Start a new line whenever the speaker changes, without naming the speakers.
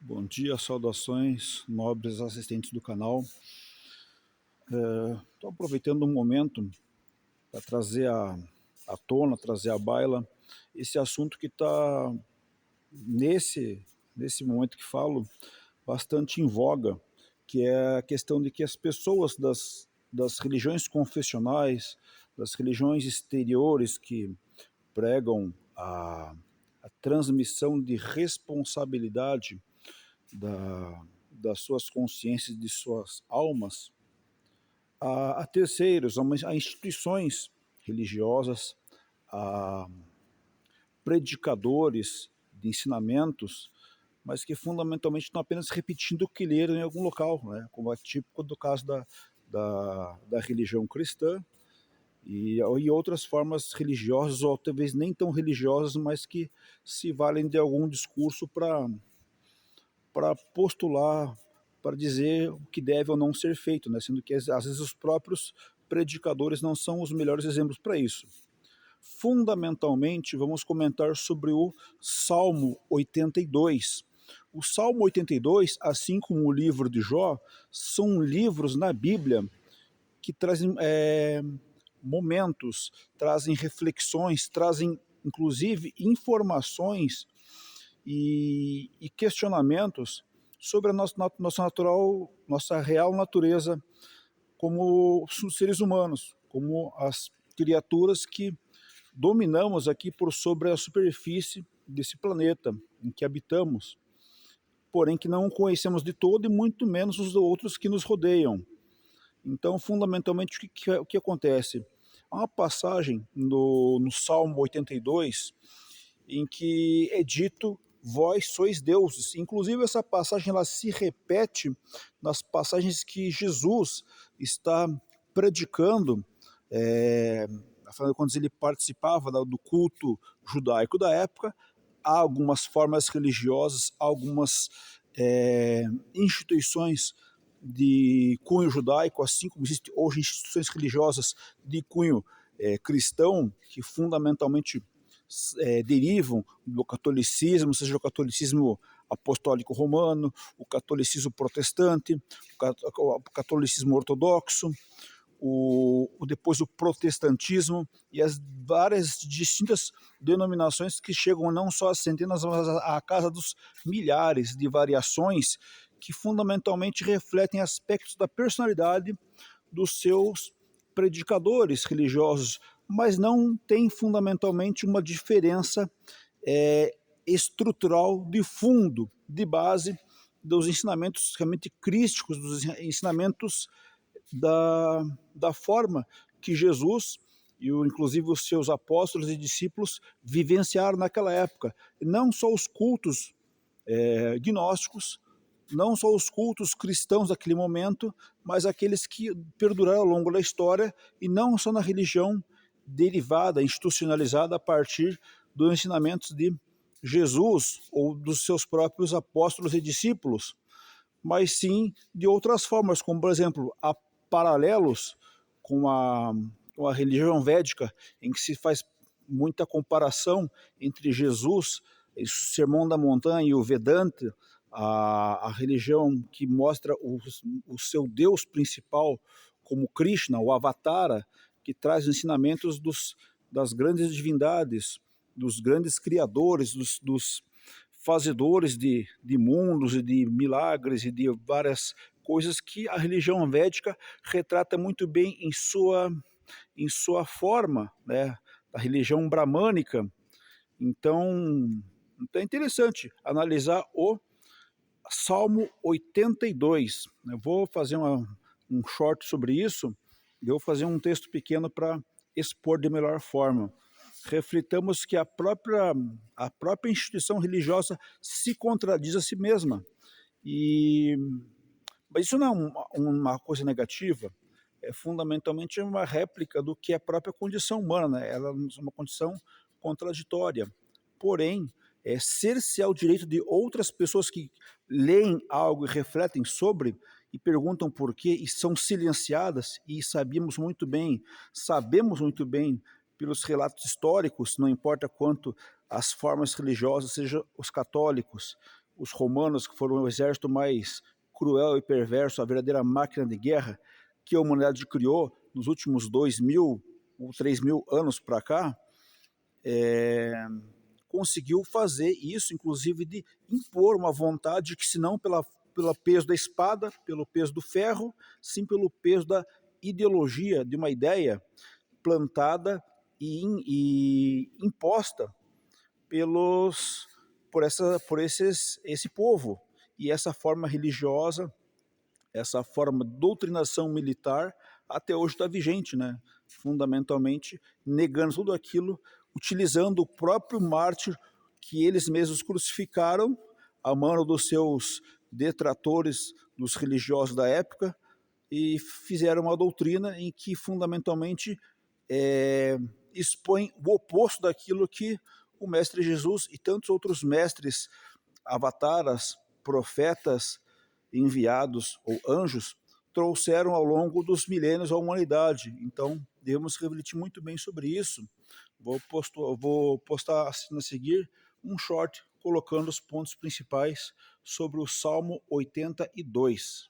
Bom dia, saudações, nobres assistentes do canal. Estou aproveitando um momento para trazer à tona, trazer à baila esse assunto que está nesse momento que falo bastante em voga, que é a questão de que as pessoas das religiões confessionais, das religiões exteriores que pregam a transmissão de responsabilidade das suas consciências, de suas almas, a terceiros, a instituições religiosas, a predicadores de ensinamentos, mas que fundamentalmente estão apenas repetindo o que leram em algum local, né? Como é típico do caso da religião cristã e outras formas religiosas, ou talvez nem tão religiosas, mas que se valem de algum discurso para postular, para dizer o que deve ou não ser feito, né? Sendo que às vezes os próprios predicadores não são os melhores exemplos para isso. Fundamentalmente, vamos comentar sobre o Salmo 82. O Salmo 82, assim como o livro de Jó, são livros na Bíblia que trazem momentos, trazem reflexões, trazem inclusive informações e questionamentos sobre a nossa real natureza como seres humanos, como as criaturas que dominamos aqui por sobre a superfície desse planeta em que habitamos, porém que não conhecemos de todo e muito menos os outros que nos rodeiam. Então, fundamentalmente, o que acontece? Há uma passagem no Salmo 82 em que é dito: vós sois deuses. Inclusive, essa passagem ela se repete nas passagens que Jesus está predicando, afinal de contas, ele participava do culto judaico da época. Há algumas formas religiosas, algumas instituições de cunho judaico, assim como existem hoje instituições religiosas de cunho cristão, que fundamentalmente derivam do catolicismo, seja o catolicismo apostólico romano, o catolicismo protestante, o catolicismo ortodoxo, depois o protestantismo e as várias distintas denominações que chegam não só a centenas, mas à casa dos milhares de variações que fundamentalmente refletem aspectos da personalidade dos seus predicadores religiosos, mas não tem fundamentalmente uma diferença estrutural de fundo, de base dos ensinamentos realmente crísticos, dos ensinamentos da forma que Jesus e inclusive os seus apóstolos e discípulos vivenciaram naquela época. E não só os cultos gnósticos, não só os cultos cristãos daquele momento, mas aqueles que perduraram ao longo da história e não só na religião derivada, institucionalizada a partir dos ensinamentos de Jesus ou dos seus próprios apóstolos e discípulos, mas sim de outras formas, como por exemplo, há paralelos com a religião védica, em que se faz muita comparação entre Jesus, o Sermão da Montanha e o Vedanta, a religião que mostra o seu Deus principal como Krishna, o Avatara, que traz ensinamentos das grandes divindades, dos grandes criadores, dos fazedores de mundos e de milagres e de várias coisas que a religião védica retrata muito bem em sua forma, né, da religião bramânica. Então é interessante analisar o Salmo 82. Eu vou fazer um short sobre isso e eu vou fazer um texto pequeno para expor de melhor forma. Reflitamos que a própria instituição religiosa se contradiz a si mesma. Mas isso não é uma coisa negativa, é fundamentalmente uma réplica do que é a própria condição humana, né? Ela é uma condição contraditória. Porém, cercear o direito de outras pessoas que leem algo e refletem sobre e perguntam por quê e são silenciadas, e sabemos muito bem pelos relatos históricos, não importa quanto as formas religiosas, sejam os católicos, os romanos, que foram o exército mais cruel e perverso, a verdadeira máquina de guerra que a humanidade criou nos últimos 2.000 ou 3.000 anos para cá, conseguiu fazer isso, inclusive de impor uma vontade que, se não pelo peso da espada, pelo peso do ferro, sim pelo peso da ideologia, de uma ideia plantada e imposta por esse povo. E essa forma religiosa, essa forma de doutrinação militar, até hoje está vigente, né? Fundamentalmente negando tudo aquilo, utilizando o próprio mártir que eles mesmos crucificaram, a mano dos seus detratores, dos religiosos da época, e fizeram uma doutrina em que fundamentalmente expõe o oposto daquilo que o mestre Jesus e tantos outros mestres, avataras, profetas, enviados ou anjos trouxeram ao longo dos milênios à humanidade. Então, devemos refletir muito bem sobre isso. Vou postar assim a seguir um short colocando os pontos principais sobre o Salmo 82.